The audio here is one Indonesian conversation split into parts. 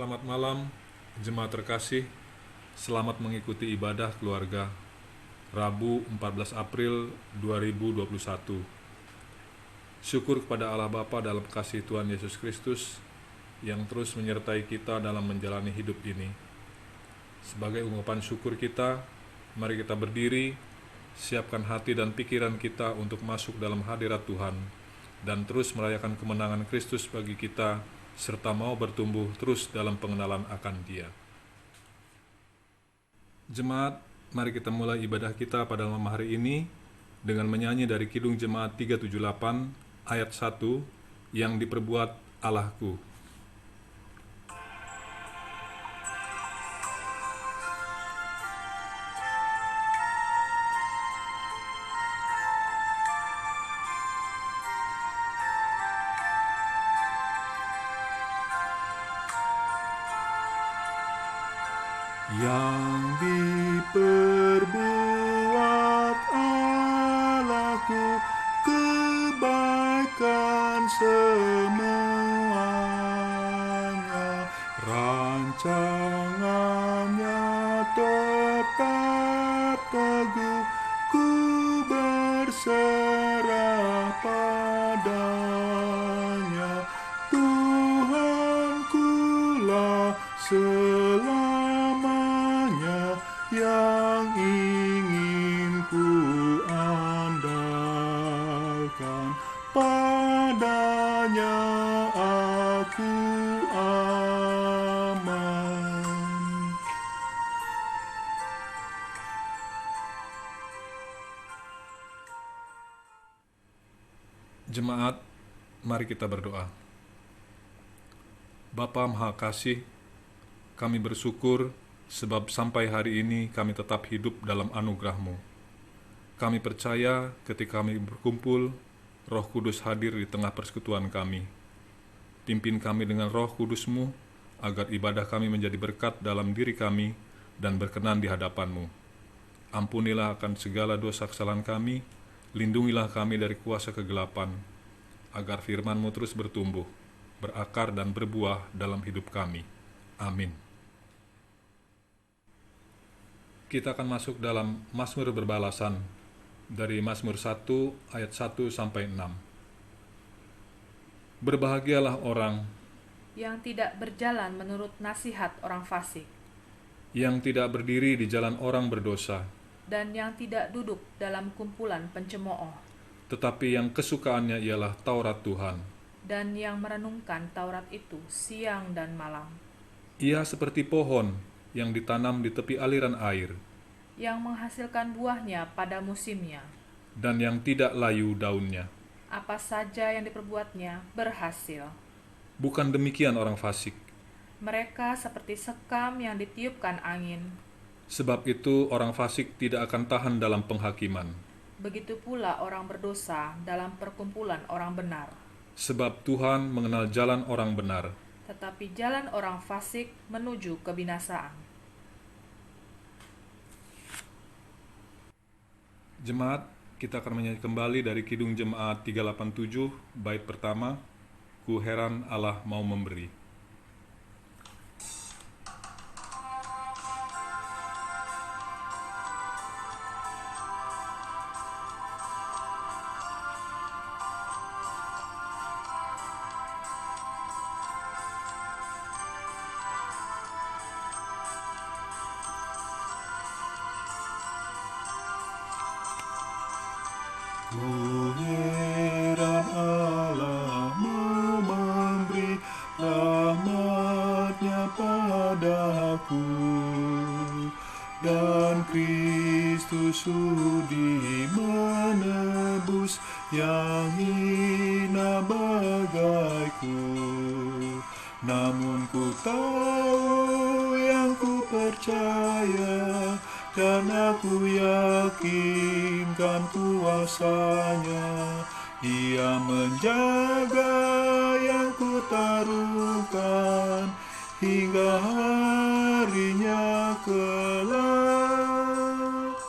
Selamat malam, jemaat terkasih. Selamat mengikuti ibadah keluarga Rabu 14 April 2021. Syukur kepada Allah Bapa dalam kasih Tuhan Yesus Kristus yang terus menyertai kita dalam menjalani hidup ini. Sebagai ungkapan syukur kita, mari kita berdiri, siapkan hati dan pikiran kita untuk masuk dalam hadirat Tuhan dan terus merayakan kemenangan Kristus bagi kita, serta mau bertumbuh terus dalam pengenalan akan Dia. Jemaat, mari kita mulai ibadah kita pada malam hari ini dengan menyanyi dari Kidung Jemaat 378 ayat 1 yang diperbuat Allahku. Yang diperbuat Allahku kebaikan semuanya, rancangannya tetap teguh, ku berserah padanya. Tuhankulah selamanya, yang ingin ku andalkan, padanya aku aman. Jemaat, mari kita berdoa. Bapa Maha Kasih, kami bersyukur sebab sampai hari ini kami tetap hidup dalam anugerah-Mu. Kami percaya ketika kami berkumpul, Roh Kudus hadir di tengah persekutuan kami. Pimpin kami dengan Roh Kudus-Mu, agar ibadah kami menjadi berkat dalam diri kami dan berkenan di hadapan-Mu. Ampunilah akan segala dosa kesalahan kami, lindungilah kami dari kuasa kegelapan, agar firman-Mu terus bertumbuh, berakar dan berbuah dalam hidup kami. Amin. Kita akan masuk dalam Mazmur berbalasan dari Mazmur 1 ayat 1 sampai 6. Berbahagialah orang yang tidak berjalan menurut nasihat orang fasik, yang tidak berdiri di jalan orang berdosa, dan yang tidak duduk dalam kumpulan pencemooh, tetapi yang kesukaannya ialah Taurat Tuhan, dan yang merenungkan Taurat itu siang dan malam. Ia seperti pohon yang ditanam di tepi aliran air, yang menghasilkan buahnya pada musimnya, dan yang tidak layu daunnya. apa saja yang diperbuatnya berhasil. Bukan demikian orang fasik. Mereka seperti sekam yang ditiupkan angin. Sebab itu orang fasik tidak akan tahan dalam penghakiman. Begitu pula orang berdosa dalam perkumpulan orang benar. Sebab Tuhan mengenal jalan orang benar, Tetapi jalan orang fasik menuju kebinasaan. Jemaat, kita akan menyanyi kembali dari Kidung Jemaat 387, bait pertama, Ku heran Allah mau memberi. Ku heran Allah mau memberi rahmat-Nya padaku, dan Kristus sudi menebus yang hina bagaiku. Namun ku tahu yang ku percaya, dan aku yakinkan kuasa-Nya. Ia menjaga yang ku taruhkan hingga harinya kelak.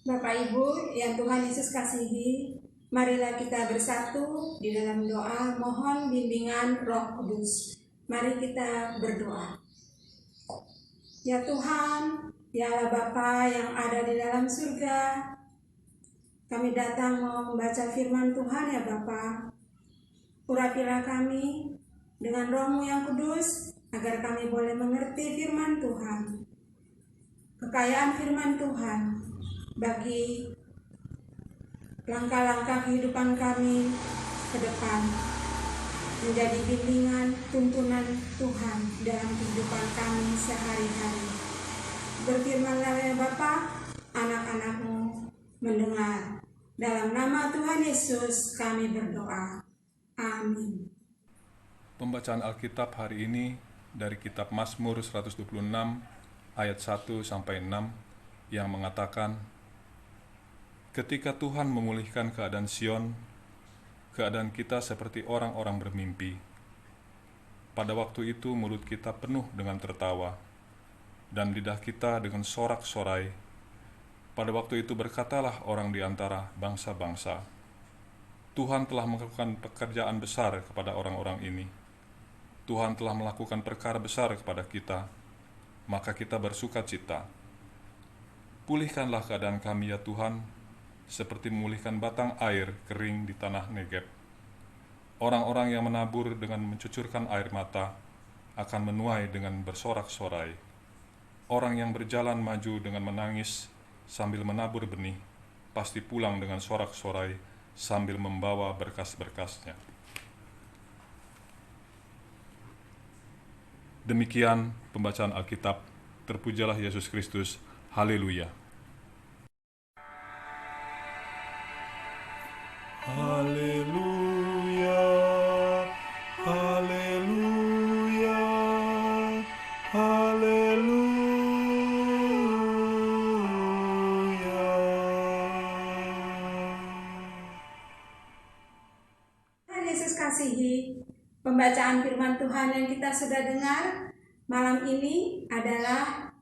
Bapak Ibu yang Tuhan Yesus kasihi, marilah kita bersatu di dalam doa mohon bimbingan Roh Kudus. Mari kita berdoa. Ya Tuhan, ya Allah Bapa yang ada di dalam surga, kami datang mau membaca firman Tuhan ya Bapa. Urapilah kami dengan Roh-Mu yang kudus, agar kami boleh mengerti firman Tuhan. Kekayaan firman Tuhan bagi langkah-langkah kehidupan kami ke depan, menjadi bimbingan tuntunan Tuhan dalam kehidupan kami sehari-hari. Berfirmanlah ya Bapa, anak-anak-Mu mendengar. Dalam nama Tuhan Yesus kami berdoa. Amin. Pembacaan Alkitab hari ini dari kitab Mazmur 126 ayat 1-6 yang mengatakan, ketika Tuhan memulihkan keadaan Sion, keadaan kita seperti orang-orang bermimpi. Pada waktu itu mulut kita penuh dengan tertawa, dan lidah kita dengan sorak-sorai. Pada waktu itu berkatalah orang di antara bangsa-bangsa, Tuhan telah melakukan pekerjaan besar kepada orang-orang ini. Tuhan telah melakukan perkara besar kepada kita, maka kita bersuka cita. Pulihkanlah keadaan kami ya Tuhan, seperti memulihkan batang air kering di tanah Negeb. Orang-orang yang menabur dengan mencucurkan air mata akan menuai dengan bersorak-sorai. Orang yang berjalan maju dengan menangis sambil menabur benih, pasti pulang dengan sorak-sorai sambil membawa berkas-berkasnya. Demikian pembacaan Alkitab. Terpujalah Yesus Kristus. Haleluya. Haleluya, haleluya, haleluya. Tuhan Yesus kasihi, pembacaan firman Tuhan yang kita sudah dengar malam ini adalah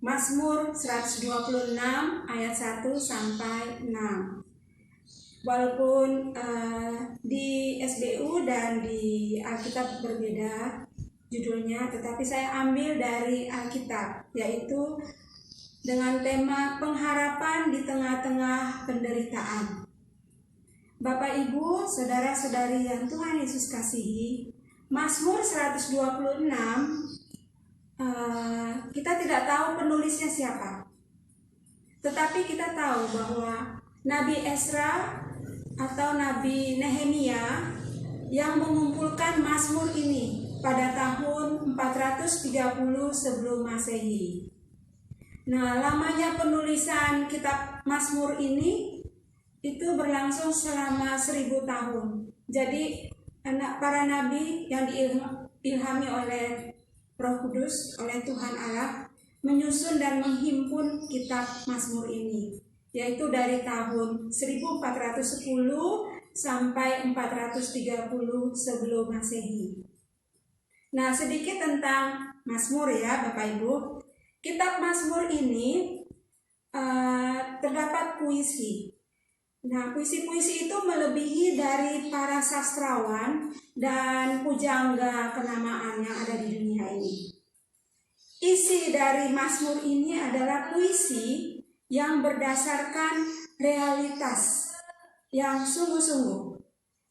Mazmur 126 ayat 1-6. Walaupun di SBU dan di Alkitab berbeda judulnya, tetapi saya ambil dari Alkitab, yaitu dengan tema pengharapan di tengah-tengah penderitaan. Bapak, Ibu, saudara-saudari yang Tuhan Yesus kasihi, Mazmur 126, kita tidak tahu penulisnya siapa. Tetapi kita tahu bahwa Nabi Ezra atau Nabi Nehemia yang mengumpulkan Mazmur ini pada tahun 430 sebelum Masehi. Nah, lamanya penulisan kitab Mazmur ini itu berlangsung selama 1000 tahun. Jadi para nabi yang diilhami oleh Roh Kudus, oleh Tuhan Allah, menyusun dan menghimpun kitab Mazmur ini, yaitu dari tahun 1410 sampai 430 sebelum Masehi. Nah, sedikit tentang Mazmur ya Bapak Ibu. Kitab Mazmur ini terdapat puisi. Nah, puisi-puisi itu melebihi dari para sastrawan dan pujangga kenamaan yang ada di dunia ini. Isi dari Mazmur ini adalah puisi yang berdasarkan realitas yang sungguh-sungguh.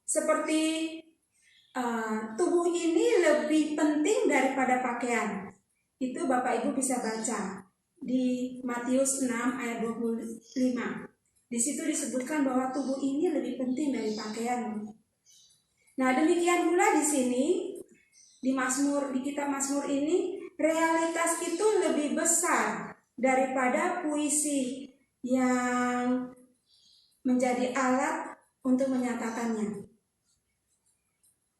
Seperti tubuh ini lebih penting daripada pakaian. Itu Bapak Ibu bisa baca di Matius 6 ayat 25. Di situ disebutkan bahwa tubuh ini lebih penting dari pakaian. Nah, demikian pula di sini di kitab Mazmur ini, realitas itu lebih besar daripada puisi yang menjadi alat untuk menyatakannya.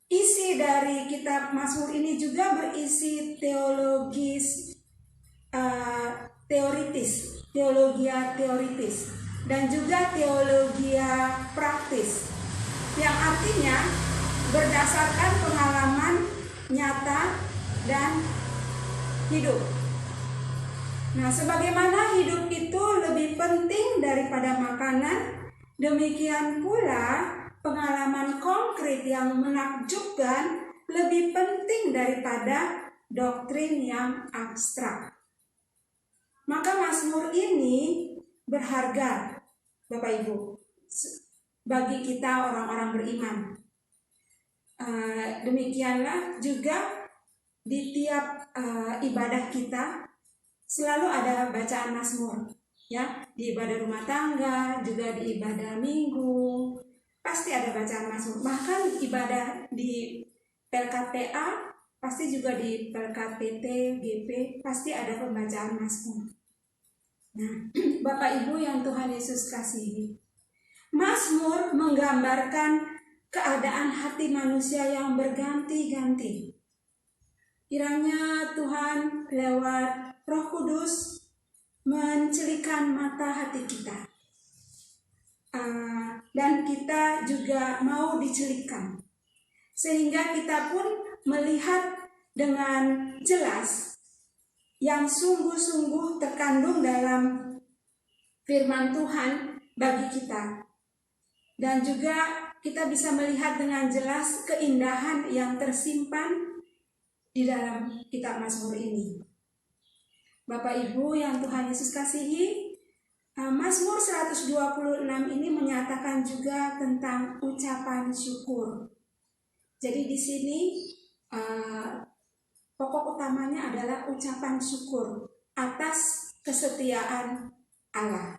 Isi dari kitab Mazmur ini juga berisi teologia teoritis dan juga teologia praktis, yang artinya berdasarkan pengalaman nyata dan hidup. Nah, sebagaimana hidup itu lebih penting daripada makanan, demikian pula pengalaman konkret yang menakjubkan lebih penting daripada doktrin yang abstrak. Maka Mazmur ini berharga, Bapak Ibu, bagi kita orang-orang beriman. Demikianlah juga di tiap ibadah kita selalu ada bacaan Mazmur, ya, di ibadah rumah tangga, juga di ibadah minggu, pasti ada bacaan Mazmur. Bahkan ibadah di PLKPA, pasti juga di PLKPT, GP, pasti ada pembacaan Mazmur. Nah, Bapak Ibu yang Tuhan Yesus kasihi, Mazmur menggambarkan keadaan hati manusia yang berganti-ganti. Kiranya Tuhan lewat Roh Kudus mencelikan mata hati kita. Dan kita juga mau dicelikan. Sehingga kita pun melihat dengan jelas yang sungguh-sungguh terkandung dalam firman Tuhan bagi kita. Dan juga kita bisa melihat dengan jelas keindahan yang tersimpan di dalam kitab Mazmur ini. Bapak Ibu yang Tuhan Yesus kasihi, Mazmur 126 ini menyatakan juga tentang ucapan syukur. Jadi di sini pokok utamanya adalah ucapan syukur atas kesetiaan Allah.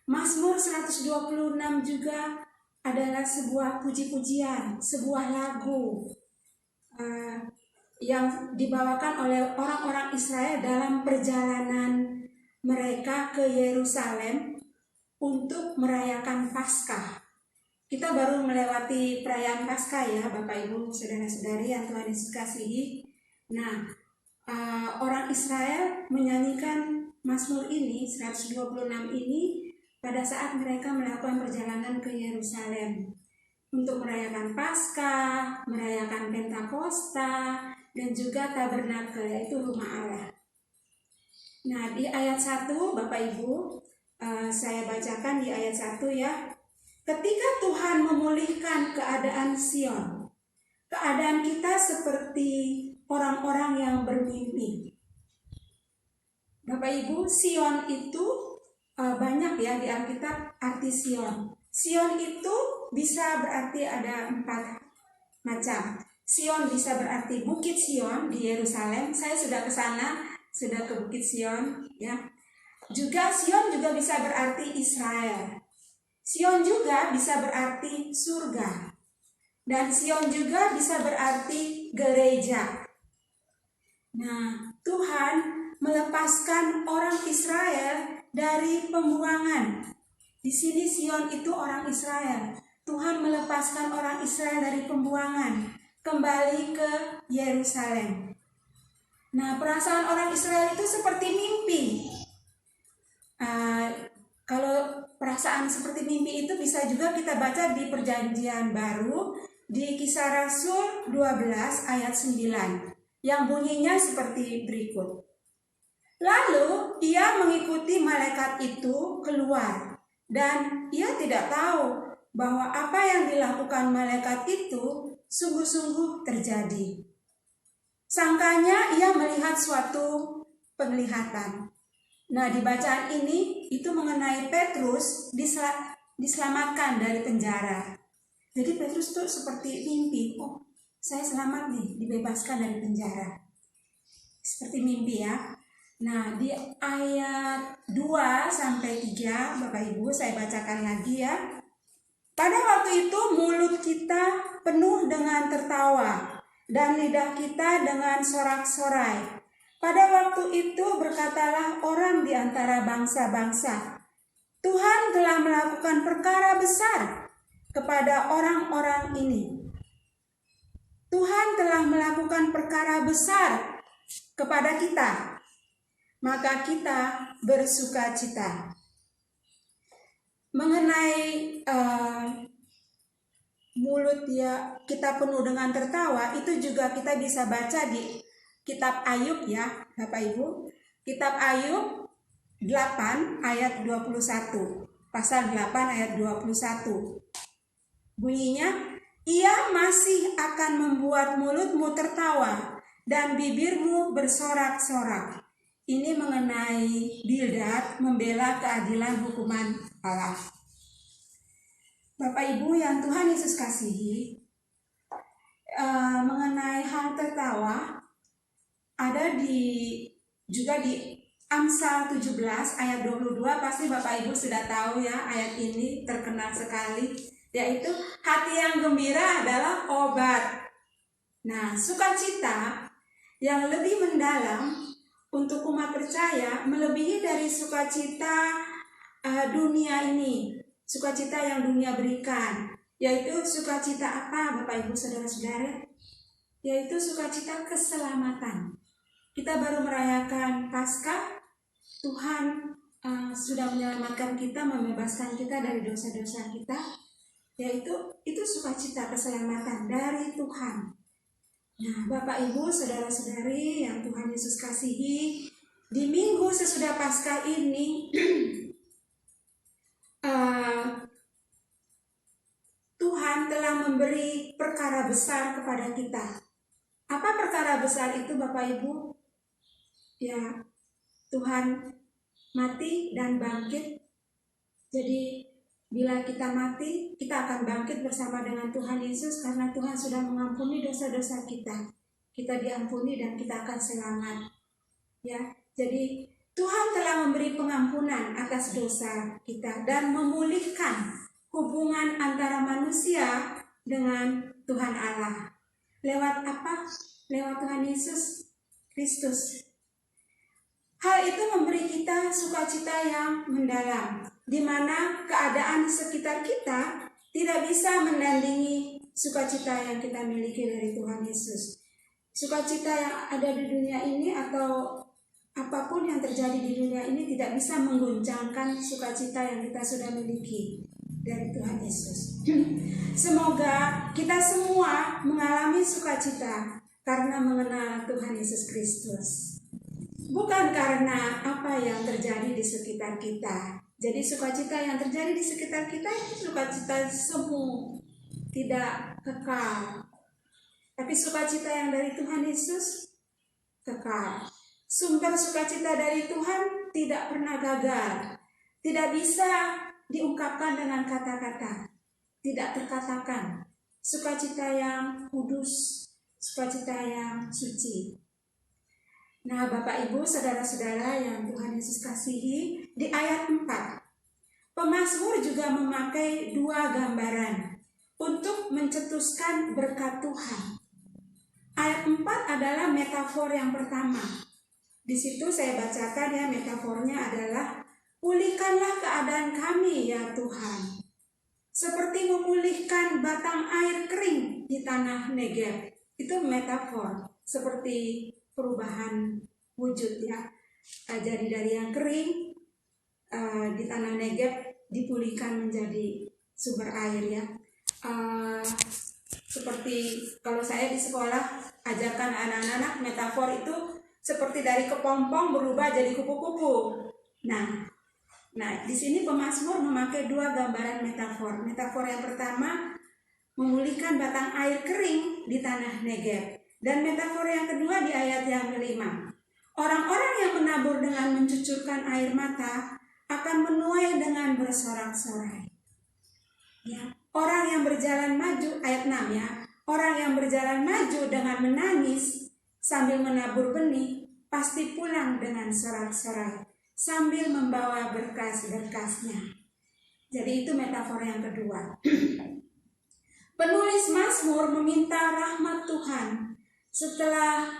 Mazmur 126 juga adalah sebuah puji-pujian, sebuah lagu yang dibawakan oleh orang-orang Israel dalam perjalanan mereka ke Yerusalem untuk merayakan Paskah. Kita baru melewati perayaan Paskah ya, Bapak Ibu, saudara-saudari yang Tuhan Yesus kasihi. Nah, orang Israel menyanyikan Mazmur ini, 126 ini, pada saat mereka melakukan perjalanan ke Yerusalem untuk merayakan Paskah, merayakan Pentakosta, dan juga Tabernakel, yaitu rumah Allah. Nah, di ayat 1, Bapak Ibu, saya bacakan di ayat 1 ya. Ketika Tuhan memulihkan keadaan Sion, keadaan kita seperti orang-orang yang bermimpi. Bapak Ibu, Sion itu banyak ya di Alkitab arti Sion. Sion itu bisa berarti ada 4 macam. Sion bisa berarti Bukit Sion di Yerusalem. Saya sudah ke sana, sudah ke Bukit Sion ya. Juga Sion juga bisa berarti Israel. Sion juga bisa berarti surga. Dan Sion juga bisa berarti gereja. Nah, Tuhan melepaskan orang Israel dari pembuangan. Di sini Sion itu orang Israel. Tuhan melepaskan orang Israel dari pembuangan, kembali ke Yerusalem. Nah, perasaan orang Israel itu seperti mimpi. Kalau perasaan seperti mimpi itu bisa juga kita baca di Perjanjian Baru, di Kisah Rasul 12 ayat 9, yang bunyinya seperti berikut. Lalu ia mengikuti malaikat itu keluar, dan ia tidak tahu bahwa apa yang dilakukan malaikat itu sungguh-sungguh terjadi. Sangkanya ia melihat suatu penglihatan. Nah, di bacaan ini itu mengenai Petrus diselamatkan dari penjara. Jadi Petrus itu seperti mimpi, oh saya selamat nih, dibebaskan dari penjara. Seperti mimpi ya. Nah, di ayat 2 sampai 3, Bapak Ibu, saya bacakan lagi ya. Pada waktu itu mulut kita penuh dengan tertawa dan lidah kita dengan sorak-sorai. Pada waktu itu berkatalah orang di antara bangsa-bangsa, Tuhan telah melakukan perkara besar kepada orang-orang ini. Tuhan telah melakukan perkara besar kepada kita, maka kita bersukacita. Mengenai mulut ya kita penuh dengan tertawa, itu juga kita bisa baca di Kitab Ayub ya, Bapak Ibu. Kitab Ayub 8 ayat 21. Pasal 8 ayat 21. Bunyinya, Ia masih akan membuat mulutmu tertawa dan bibirmu bersorak-sorak. Ini mengenai Bildad membela keadilan hukuman Allah. Bapak Ibu yang Tuhan Yesus kasihi, mengenai hal tertawa ada juga di Amsal 17 ayat 22, pasti Bapak Ibu sudah tahu ya, ayat ini terkenal sekali, yaitu hati yang gembira adalah obat. Nah, sukacita yang lebih mendalam untuk umat percaya melebihi dari sukacita dunia ini, sukacita yang dunia berikan, yaitu sukacita apa Bapak Ibu Saudara-saudara? Yaitu sukacita keselamatan. Kita baru merayakan Paskah, Tuhan sudah menyelamatkan kita, membebaskan kita dari dosa-dosa kita, yaitu itu sukacita keselamatan dari Tuhan. Nah, Bapak Ibu, saudara-saudari yang Tuhan Yesus kasihi, di minggu sesudah Paskah ini Tuhan telah memberi perkara besar kepada kita. Apa perkara besar itu Bapak Ibu? Ya, Tuhan mati dan bangkit. Jadi bila kita mati, kita akan bangkit bersama dengan Tuhan Yesus karena Tuhan sudah mengampuni dosa-dosa kita. Kita diampuni dan kita akan selamat. Ya, jadi Tuhan telah memberi pengampunan atas dosa kita dan memulihkan hubungan antara manusia dengan Tuhan Allah. Lewat apa? Lewat Tuhan Yesus Kristus. Hal itu memberi kita sukacita yang mendalam, di mana keadaan sekitar kita tidak bisa menandingi sukacita yang kita miliki dari Tuhan Yesus. Sukacita yang ada di dunia ini atau apapun yang terjadi di dunia ini tidak bisa mengguncangkan sukacita yang kita sudah miliki dari Tuhan Yesus. Semoga kita semua mengalami sukacita karena mengenal Tuhan Yesus Kristus. Bukan karena apa yang terjadi di sekitar kita. Jadi sukacita yang terjadi di sekitar kita itu sukacita semu, tidak kekal. Tapi sukacita yang dari Tuhan Yesus kekal. Sumber sukacita dari Tuhan tidak pernah gagal. Tidak bisa diungkapkan dengan kata-kata. Tidak terkatakan. Sukacita yang kudus, sukacita yang suci. Nah, Bapak Ibu, saudara-saudara yang Tuhan Yesus kasihi, di ayat 4, pemazmur juga memakai dua gambaran untuk mencetuskan berkat Tuhan. Ayat 4 adalah metafor yang pertama. Di situ saya bacakan ya, metafornya adalah, pulihkanlah keadaan kami ya Tuhan, seperti memulihkan batang air kering di tanah Negeb. Itu metafor, seperti perubahan wujud ya. Jadi dari yang kering di tanah Negeb dipulihkan menjadi sumber air ya. Seperti kalau saya di sekolah ajarkan anak-anak, metafor itu seperti dari kepompong berubah jadi kupu-kupu. Nah di sini pemazmur memakai dua gambaran metafor. Metafor yang pertama memulihkan batang air kering di tanah Negeb. Dan metafor yang kedua di ayat yang kelima. Orang-orang yang menabur dengan mencucurkan air mata akan menuai dengan bersorak-sorai. Ya. Orang yang berjalan maju, ayat 6 ya. Orang yang berjalan maju dengan menangis sambil menabur benih pasti pulang dengan sorak-sorai sambil membawa berkas-berkasnya. Jadi itu metafor yang kedua. Penulis Mazmur meminta rahmat Tuhan setelah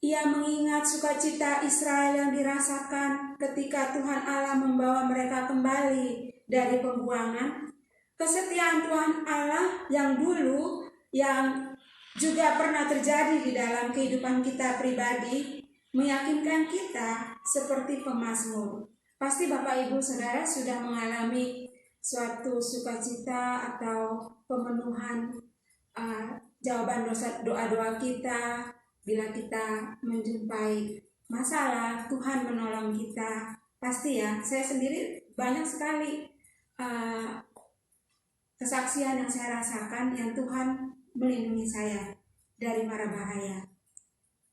ia mengingat sukacita Israel yang dirasakan ketika Tuhan Allah membawa mereka kembali dari pembuangan. Kesetiaan Tuhan Allah yang dulu, yang juga pernah terjadi di dalam kehidupan kita pribadi, meyakinkan kita seperti pemazmur. Pasti Bapak Ibu Saudara sudah mengalami suatu sukacita atau pemenuhan jawaban doa-doa kita. Bila kita menjumpai masalah, Tuhan menolong kita. Pasti ya, saya sendiri banyak sekali kesaksian yang saya rasakan, yang Tuhan melindungi saya dari mara bahaya.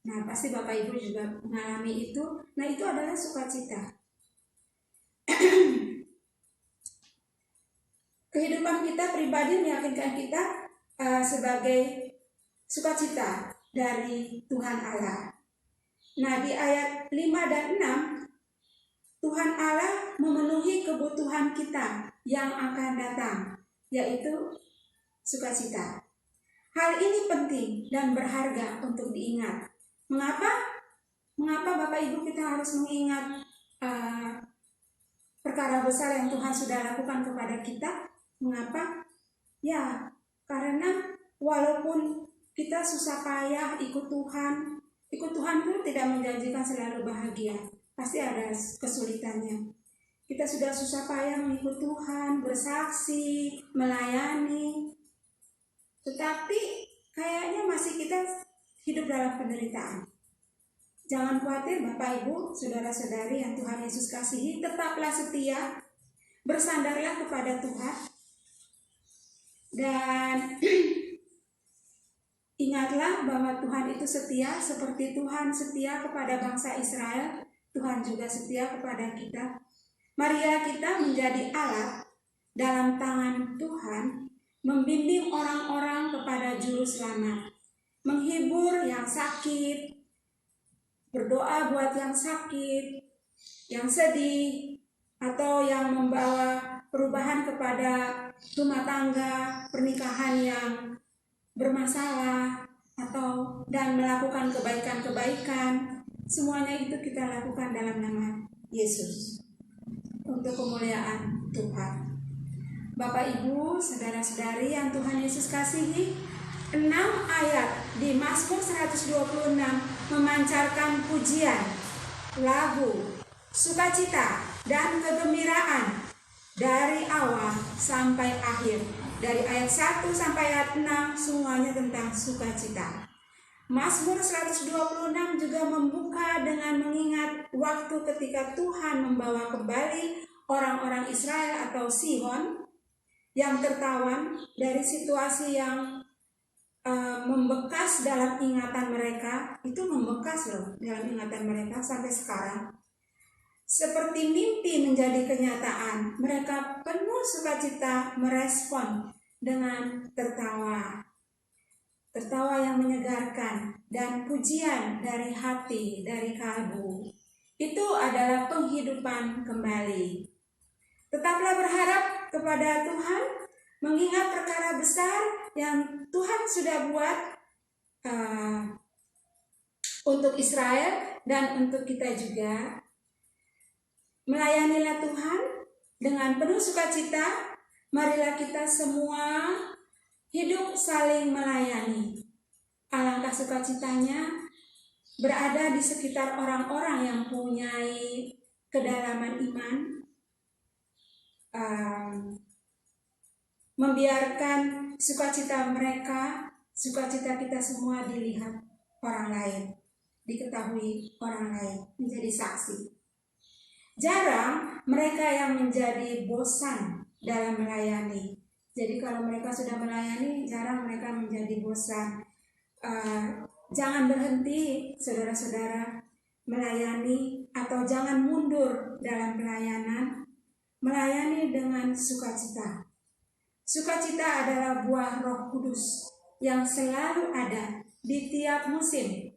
Nah, pasti Bapak Ibu juga mengalami itu. Nah, itu adalah sukacita. Kehidupan kita pribadi meyakinkan kita sebagai sukacita dari Tuhan Allah. Nah, di ayat 5 dan 6, Tuhan Allah memenuhi kebutuhan kita yang akan datang, yaitu sukacita. Hal ini penting dan berharga untuk diingat. Mengapa? Mengapa Bapak Ibu kita harus mengingat perkara besar yang Tuhan sudah lakukan kepada kita? Mengapa? Ya, karena walaupun kita susah payah ikut Tuhan itu tidak menjanjikan selalu bahagia. Pasti ada kesulitannya. Kita sudah susah payah mengikut Tuhan, bersaksi, melayani, tetapi kayaknya masih kita hidup dalam penderitaan. Jangan khawatir Bapak Ibu, saudara-saudari yang Tuhan Yesus kasihi, tetaplah setia, bersandarlah kepada Tuhan, dan ingatlah bahwa Tuhan itu setia. Seperti Tuhan setia kepada bangsa Israel, Tuhan juga setia kepada kita. Marilah kita menjadi alat dalam tangan Tuhan, membimbing orang-orang kepada juru selamat, menghibur yang sakit, berdoa buat yang sakit, yang sedih, atau yang membawa perubahan kepada rumah tangga, pernikahan yang bermasalah, dan melakukan kebaikan-kebaikan. Semuanya itu kita lakukan dalam nama Yesus, untuk kemuliaan Tuhan. Bapak Ibu, saudara-saudari yang Tuhan Yesus kasihi, 6 ayat di Mazmur 126 memancarkan pujian, lagu, sukacita, dan kegembiraan dari awal sampai akhir. Dari ayat 1 sampai ayat 6 semuanya tentang sukacita. Mazmur 126 juga membuka dengan mengingat waktu ketika Tuhan membawa kembali orang-orang Israel atau Sihon yang tertawan dari situasi yang membekas dalam ingatan mereka. Itu membekas loh dalam ingatan mereka sampai sekarang. Seperti mimpi menjadi kenyataan, mereka penuh sukacita merespon dengan tertawa. Tertawa yang menyegarkan dan pujian dari hati, dari kalbu. Itu adalah penghidupan kembali. Tetaplah berharap kepada Tuhan, mengingat perkara besar yang Tuhan sudah buat untuk Israel dan untuk kita juga. Melayanilah Tuhan dengan penuh sukacita. Marilah kita semua hidup saling melayani. Alangkah sukacitanya berada di sekitar orang-orang yang mempunyai kedalaman iman, membiarkan sukacita mereka, sukacita kita semua dilihat orang lain, diketahui orang lain, menjadi saksi. Jarang mereka yang menjadi bosan dalam melayani. Jadi kalau mereka sudah melayani, jarang mereka menjadi bosan. Jangan berhenti, saudara-saudara, melayani, atau jangan mundur dalam pelayanan. Melayani dengan sukacita. Sukacita adalah buah Roh Kudus yang selalu ada di tiap musim,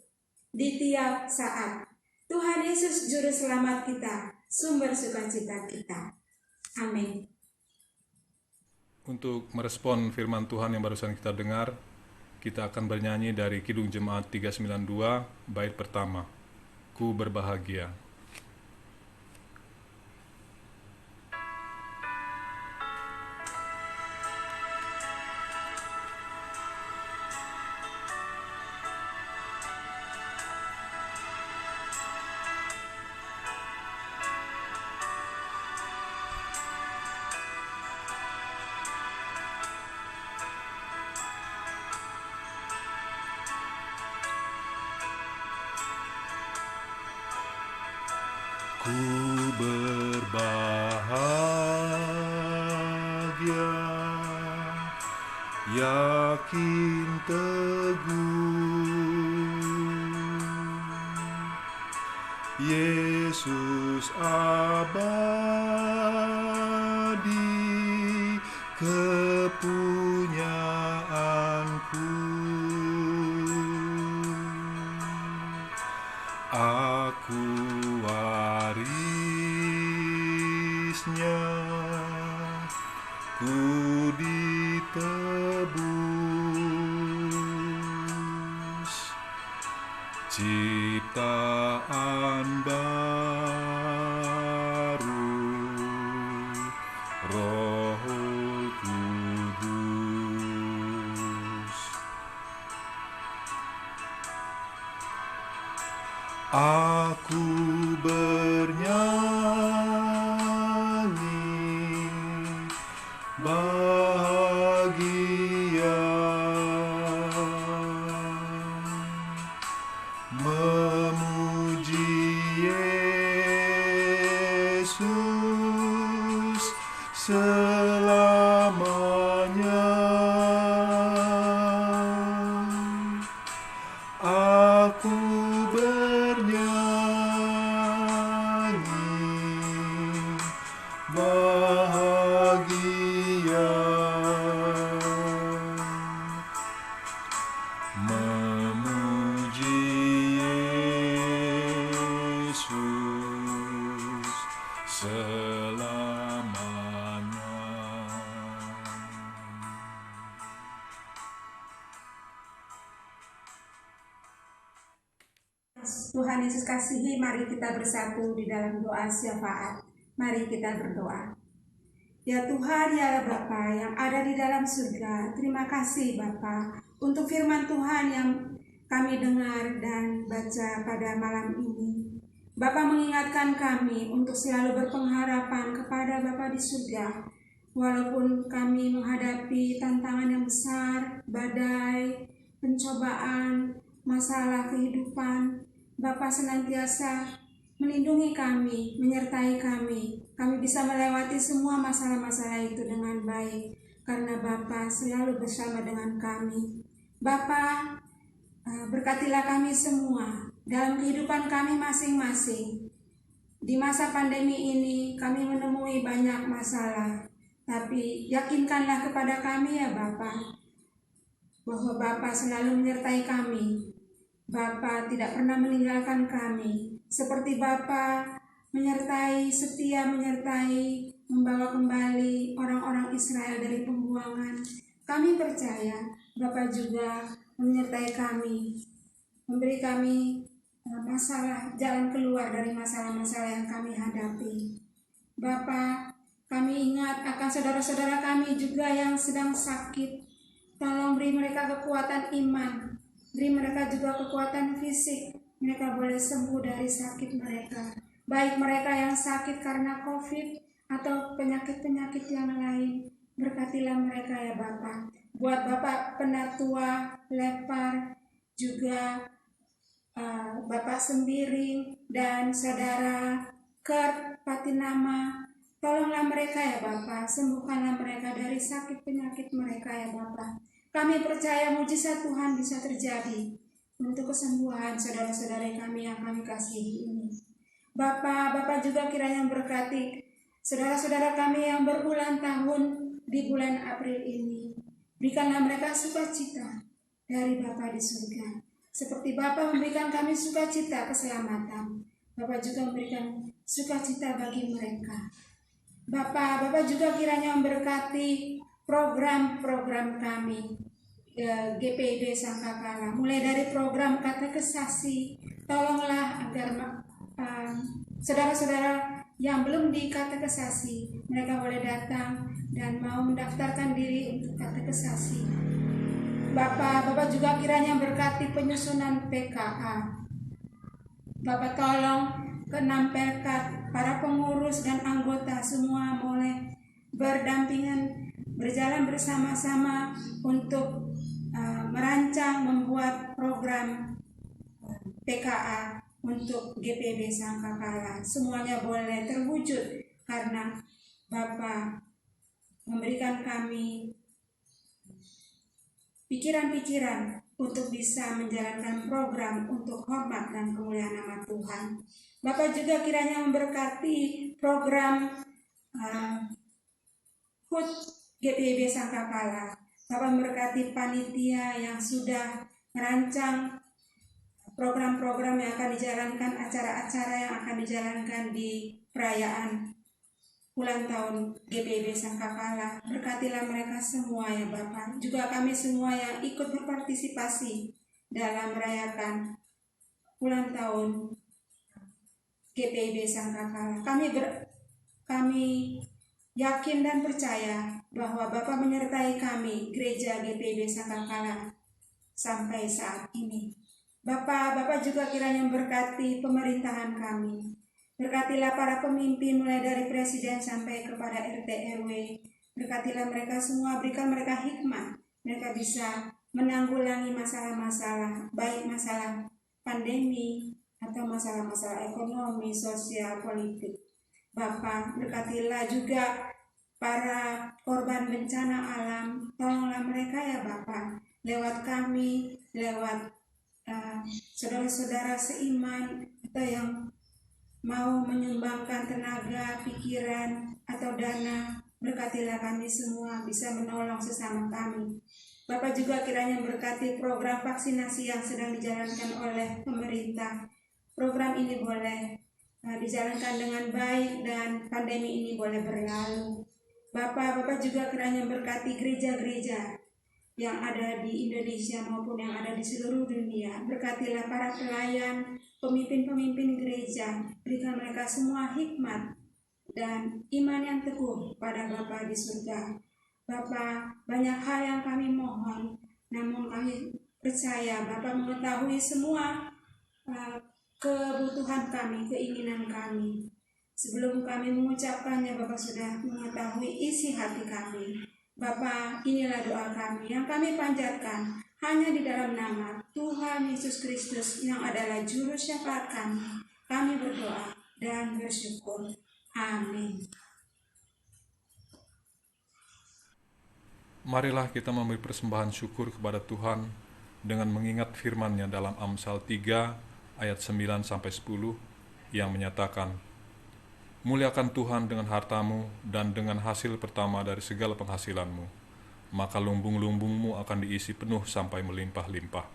di tiap saat. Tuhan Yesus Juru Selamat kita, sumber sukacita kita. Amin. Untuk merespon firman Tuhan yang barusan kita dengar, kita akan bernyanyi dari Kidung Jemaat 392, bait pertama, Ku Berbahagia. Ku berbahagia yakin teguh. Yesus abadi, kepunyaanku. Aku warisnya, ku ditebus, ciptaan baru, Roh Kudus. Aku bernyanyi bahagia, memuji Yesus selamanya. Aku bernyanyi bahagia, memuji Yesus selamanya. Tuhan Yesus kasihi, mari kita bersatu di dalam doa syafaat. Mari kita berdoa. Ya Tuhan, ya Bapa yang ada di dalam surga, terima kasih Bapa untuk firman Tuhan yang kami dengar dan baca pada malam ini. Bapa mengingatkan kami untuk selalu berpengharapan kepada Bapa di surga. Walaupun kami menghadapi tantangan yang besar, badai, pencobaan, masalah kehidupan, Bapa senantiasa melindungi kami, menyertai kami. Kami bisa melewati semua masalah-masalah itu dengan baik, karena Bapa selalu bersama dengan kami. Bapa, berkatilah kami semua dalam kehidupan kami masing-masing. Di masa pandemi ini kami menemui banyak masalah, tapi yakinkanlah kepada kami ya Bapa, bahwa Bapa selalu menyertai kami. Bapa tidak pernah meninggalkan kami, seperti Bapa setia menyertai, membawa kembali orang-orang Israel dari pembuangan. Kami percaya Bapa juga menyertai kami, memberi kami jalan keluar dari masalah-masalah yang kami hadapi. Bapa, kami ingat akan saudara-saudara kami juga yang sedang sakit. Tolong beri mereka kekuatan iman, beri mereka juga kekuatan fisik. Mereka boleh sembuh dari sakit mereka, baik mereka yang sakit karena COVID atau penyakit-penyakit yang lain. Berkatilah mereka ya Bapa. Buat Bapak penatua, lepar, juga Bapak Sembiring dan saudara Kurt Patinama, tolonglah mereka ya Bapa, sembuhkanlah mereka dari sakit penyakit mereka ya Bapa. Kami percaya mujizat Tuhan bisa terjadi untuk kesembuhan saudara-saudara kami yang kami kasihi ini. Bapak juga kiranya berkati saudara-saudara kami yang berulang tahun di bulan April ini. Berikanlah mereka sukacita dari Bapa di surga. Seperti Bapa memberikan kami sukacita keselamatan, Bapa juga memberikan sukacita bagi mereka. Bapa juga kiranya memberkati program-program kami, GPIB Sangkakala, mulai dari program katekesasi. Tolonglah agar saudara-saudara yang belum dikatekesasi, mereka boleh datang dan mau mendaftarkan diri untuk katekesasi. Bapak juga kiranya berkati penyusunan PKA. Bapak tolong ke-6 PK, para pengurus dan anggota semua boleh berdampingan, berjalan bersama-sama untuk merancang, membuat program PKA untuk GPIB Sangkakala. Semuanya boleh terwujud karena Bapak memberikan kami pikiran-pikiran untuk bisa menjalankan program untuk hormat dan kemuliaan nama Tuhan. Bapak juga kiranya memberkati program HUT GPIB Sangkakala. Bapak memberkati panitia yang sudah merancang program-program yang akan dijalankan, acara-acara yang akan dijalankan di perayaan ulang tahun GPIB Sangkakala. Berkatilah mereka semua ya Bapak. Juga kami semua yang ikut berpartisipasi dalam merayakan ulang tahun GPIB Sangkakala. Kami yakin dan percaya bahwa Bapak menyertai kami, Gereja GPIB Sangkakala, sampai saat ini. Bapak juga kiranya memberkati pemerintahan kami. Berkatilah para pemimpin mulai dari presiden sampai kepada RT RW. Berkatilah mereka semua, berikan mereka hikmah. Mereka bisa menanggulangi masalah-masalah, baik masalah pandemi atau masalah-masalah ekonomi, sosial, politik. Bapak, berkatilah juga para korban bencana alam. Tolonglah mereka ya Bapak, lewat kami, lewat saudara-saudara seiman atau yang mau menyumbangkan tenaga, pikiran, atau dana. Berkatilah kami semua bisa menolong sesama kami. Bapak juga kiranya berkati program vaksinasi yang sedang dijalankan oleh pemerintah. Program ini boleh dijalankan dengan baik dan pandemi ini boleh berlalu. Bapak juga kiranya berkati gereja-gereja yang ada di Indonesia maupun yang ada di seluruh dunia. Berkatilah para pelayan, pemimpin-pemimpin gereja, berikan mereka semua hikmat dan iman yang teguh pada Bapa di surga. Bapa, banyak hal yang kami mohon, namun kami percaya Bapa mengetahui semua kebutuhan kami, keinginan kami. Sebelum kami mengucapkannya, Bapa sudah mengetahui isi hati kami. Bapa, inilah doa kami yang kami panjatkan hanya di dalam nama Tuhan Yesus Kristus yang adalah juru syafaat kami. Kami berdoa dan bersyukur. Amin. Marilah kita memberi persembahan syukur kepada Tuhan dengan mengingat firman-Nya dalam Amsal 3 ayat 9-10 yang menyatakan, "Muliakan Tuhan dengan hartamu dan dengan hasil pertama dari segala penghasilanmu, maka lumbung-lumbungmu akan diisi penuh sampai melimpah-limpah,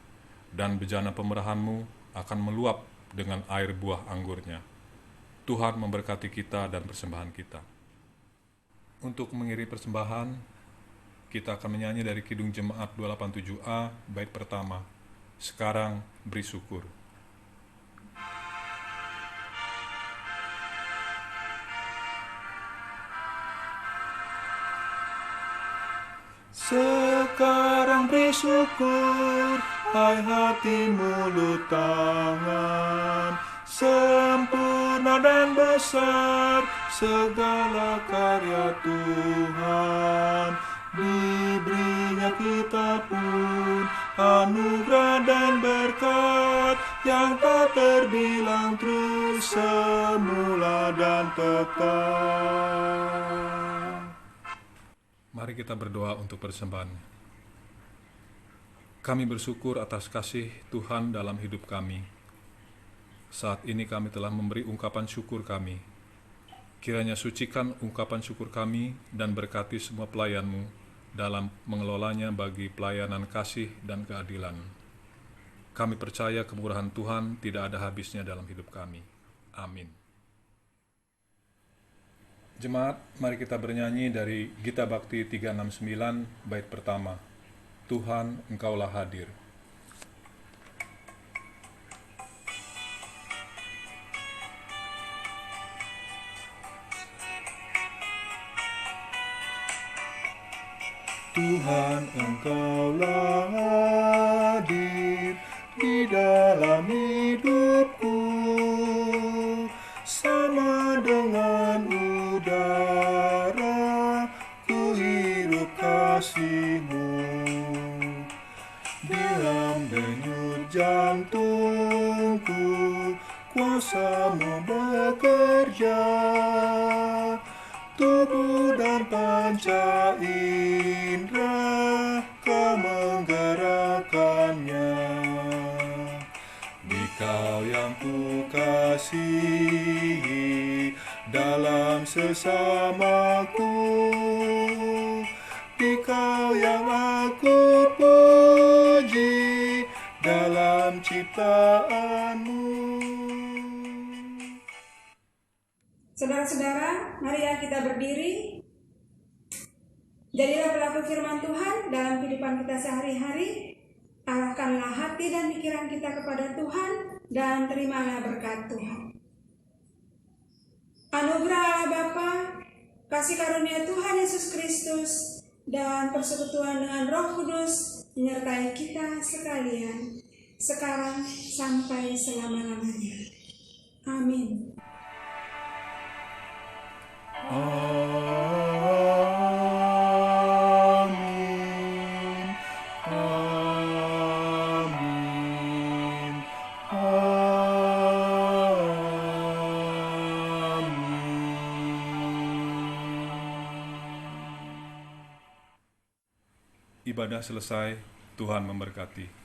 dan bejana pemerahanmu akan meluap dengan air buah anggurnya." Tuhan memberkati kita dan persembahan kita. Untuk mengiringi persembahan, kita akan menyanyi dari Kidung Jemaat 287A, bait pertama, "Sekarang Beri Syukur." Sekarang beri syukur, hai hati mulut tangan, sempurna dan besar segala karya Tuhan. Diberinya kita pun anugerah dan berkat yang tak terbilang, terus semula dan tetap. Mari kita berdoa untuk persembahan. Kami bersyukur atas kasih Tuhan dalam hidup kami. Saat ini kami telah memberi ungkapan syukur kami. Kiranya sucikan ungkapan syukur kami dan berkati semua pelayan-Mu dalam mengelolanya bagi pelayanan kasih dan keadilan. Kami percaya kemurahan Tuhan tidak ada habisnya dalam hidup kami. Amin. Jemaat, mari kita bernyanyi dari Gita Bakti 369, bait pertama, "Tuhan, Engkaulah hadir." Tuhan, Engkaulah hadir di dalam hidupku, sama dengan udara ku hirup kasih-Mu. Dalam denyut jantungku kuasa-Mu bekerja, tubuh dan panca indera Kau menggerakkan. kasihi dalam sesamaku. Dikau yang aku puji dalam ciptaanmu. Saudara-saudara, mari kita berdiri. Jadilah pelaku firman Tuhan dalam kehidupan kita sehari-hari. Arahkanlah hati dan pikiran kita kepada Tuhan dan terimalah berkat Tuhan. Anugerah Allah Bapa, kasih karunia Tuhan Yesus Kristus, dan persekutuan dengan Roh Kudus menyertai kita sekalian, sekarang sampai selama-lamanya. Amin. Amin. Amin. Ibadah selesai, Tuhan memberkati.